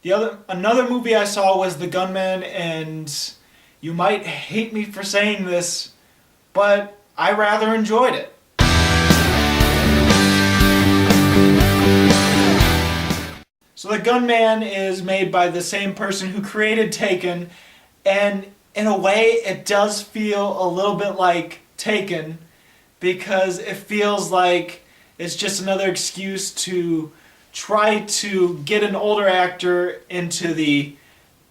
Another movie I saw was The Gunman, and you might hate me for saying this, but I rather enjoyed it. So The Gunman is made by the same person who created Taken, and in a way it does feel a little bit like Taken because it feels like it's just another excuse to try to get an older actor into the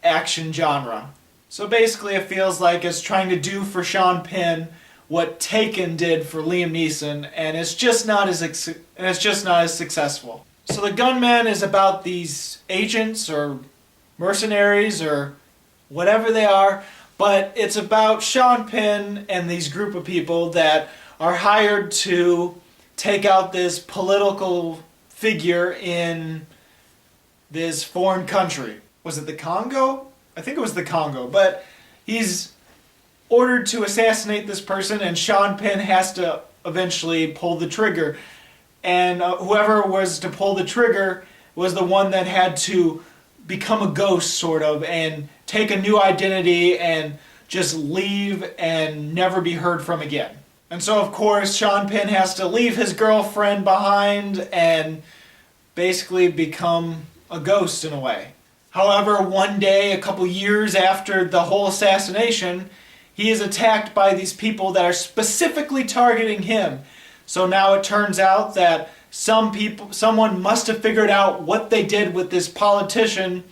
action genre. So basically it feels like it's trying to do for Sean Penn what Taken did for Liam Neeson, and it's just not as successful. So The Gunman is about these agents or mercenaries or whatever they are, but it's about Sean Penn and these group of people that are hired to take out this political figure in this foreign country. Was it the Congo? I think it was the Congo, but he's ordered to assassinate this person and Sean Penn has to eventually pull the trigger. And whoever was to pull the trigger was the one that had to become a ghost, sort of, and take a new identity and just leave and never be heard from again. And so, of course, Sean Penn has to leave his girlfriend behind and basically become a ghost in a way. However, one day, a couple years after the whole assassination, he is attacked by these people that are specifically targeting him. So now it turns out that someone must have figured out what they did with this politician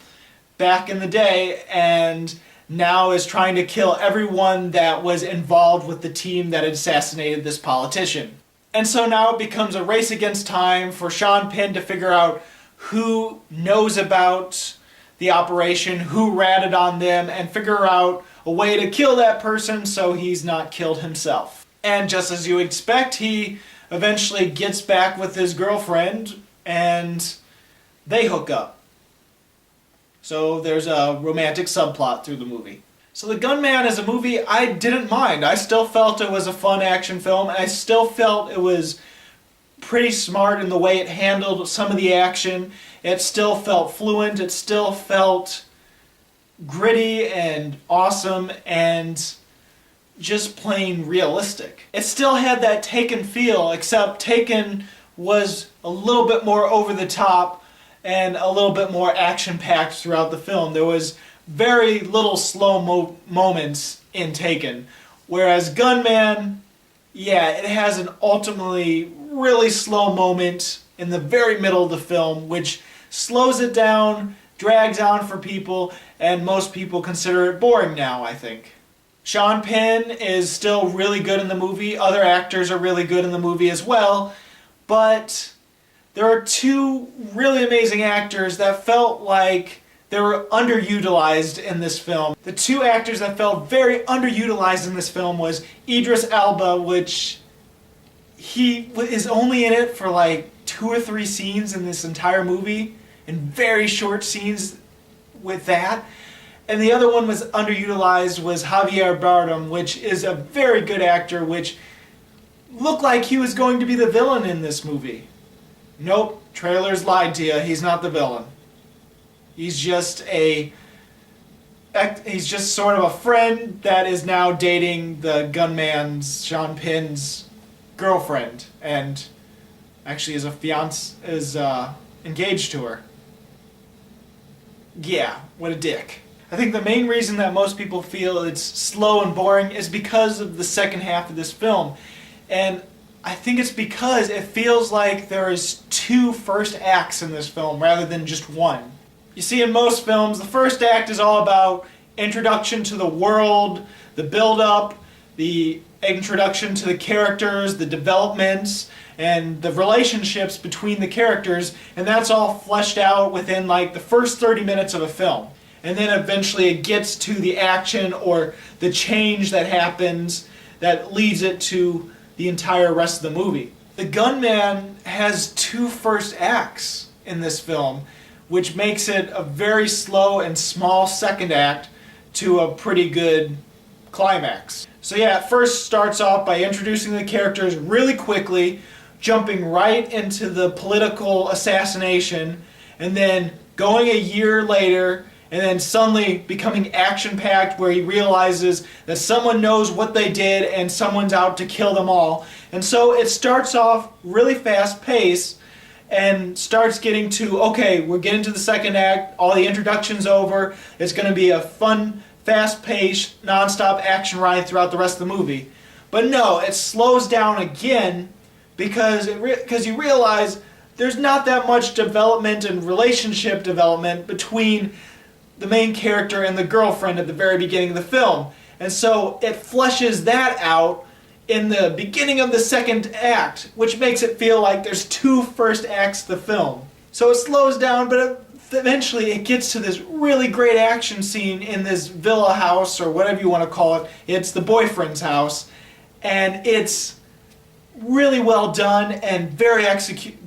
back in the day and now is trying to kill everyone that was involved with the team that had assassinated this politician. And so now it becomes a race against time for Sean Penn to figure out who knows about the operation, who ratted on them, and figure out a way to kill that person so he's not killed himself. And just as you would expect, he eventually gets back with his girlfriend and they hook up. So there's a romantic subplot through the movie. So The Gunman is a movie I didn't mind. I still felt it was a fun action film. I still felt it was pretty smart in the way it handled some of the action. It still felt fluent. It still felt gritty and awesome and just plain realistic. It still had that Taken feel, except Taken was a little bit more over the top and a little bit more action-packed throughout the film. There was very little slow moments in Taken, whereas Gunman, yeah, it has an ultimately really slow moment in the very middle of the film, which slows it down, drags on for people, and most people consider it boring now, I think. Sean Penn is still really good in the movie. Other actors are really good in the movie as well, but there are two really amazing actors that felt like they were underutilized in this film. The two actors that felt very underutilized in this film was Idris Elba, which he is only in it for like 2 or 3 scenes in this entire movie, and very short scenes with that. And the other one was underutilized was Javier Bardem, which is a very good actor, which looked like he was going to be the villain in this movie. Nope, trailers lied to you. He's not the villain. He's just sort of a friend that is now dating the gunman's, Sean Penn's, girlfriend, and actually is engaged to her. Yeah, what a dick. I think the main reason that most people feel it's slow and boring is because of the second half of this film. And I think it's because it feels like there is 2 first acts in this film rather than just one. You see, in most films, the first act is all about introduction to the world, the build-up, the introduction to the characters, the developments, and the relationships between the characters, and that's all fleshed out within like the first 30 minutes of a film. And then eventually it gets to the action or the change that happens that leads it to the entire rest of the movie. The Gunman has 2 first acts in this film, which makes it a very slow and small second act to a pretty good climax. So yeah, it first starts off by introducing the characters really quickly, jumping right into the political assassination, and then going a year later and then suddenly becoming action-packed where he realizes that someone knows what they did and someone's out to kill them all. And so it starts off really fast-paced and starts getting to, okay, we're getting to the second act, all the introduction's over, it's going to be a fun, fast-paced, non-stop action ride throughout the rest of the movie. But no, it slows down again because you realize there's not that much development and relationship development between the main character and the girlfriend at the very beginning of the film. And so it fleshes that out in the beginning of the second act, which makes it feel like there's two first acts of the film. So it slows down, but eventually it gets to this really great action scene in this villa house, or whatever you want to call it. It's the boyfriend's house, and it's really well done and very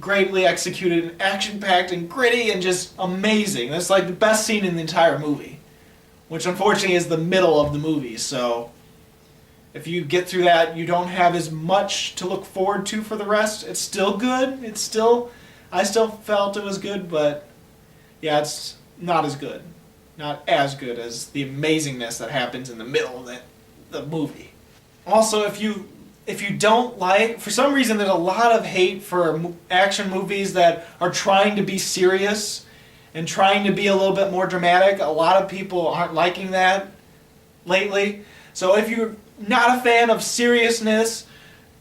greatly executed, and action-packed and gritty and just amazing. That's like the best scene in the entire movie, which unfortunately is the middle of the movie. So if you get through that, you don't have as much to look forward to for the rest. It's still good. I still felt it was good, but yeah, it's not as good. Not as good as the amazingness that happens in the middle of the movie. Also, if you don't like, for some reason there's a lot of hate for action movies that are trying to be serious and trying to be a little bit more dramatic. A lot of people aren't liking that lately. So if you're not a fan of seriousness,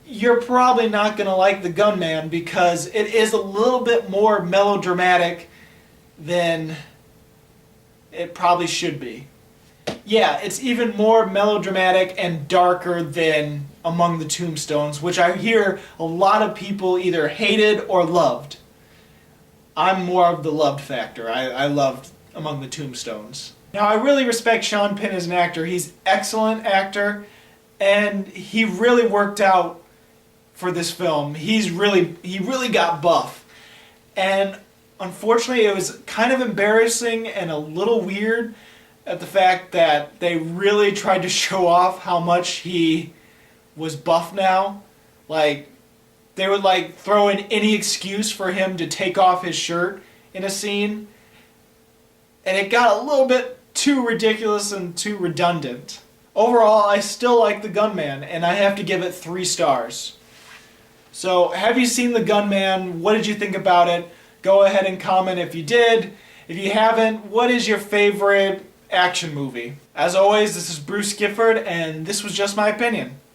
you're probably not going to like The Gunman, because it is a little bit more melodramatic than it probably should be. Yeah, it's even more melodramatic and darker than Among the Tombstones, which I hear a lot of people either hated or loved. I'm more of the loved factor. I loved Among the Tombstones. Now, I really respect Sean Penn as an actor. He's an excellent actor, and he really worked out for this film. He really got buff. And unfortunately, it was kind of embarrassing and a little weird at the fact that they really tried to show off how much he was buff now. Like, they would throw in any excuse for him to take off his shirt in a scene. And it got a little bit too ridiculous and too redundant. Overall, I still like The Gunman, and I have to give it 3 stars. So, have you seen The Gunman? What did you think about it? Go ahead and comment if you did. If you haven't, what is your favorite action movie? As always, this is BruceGifford, and this was Just My Opinion.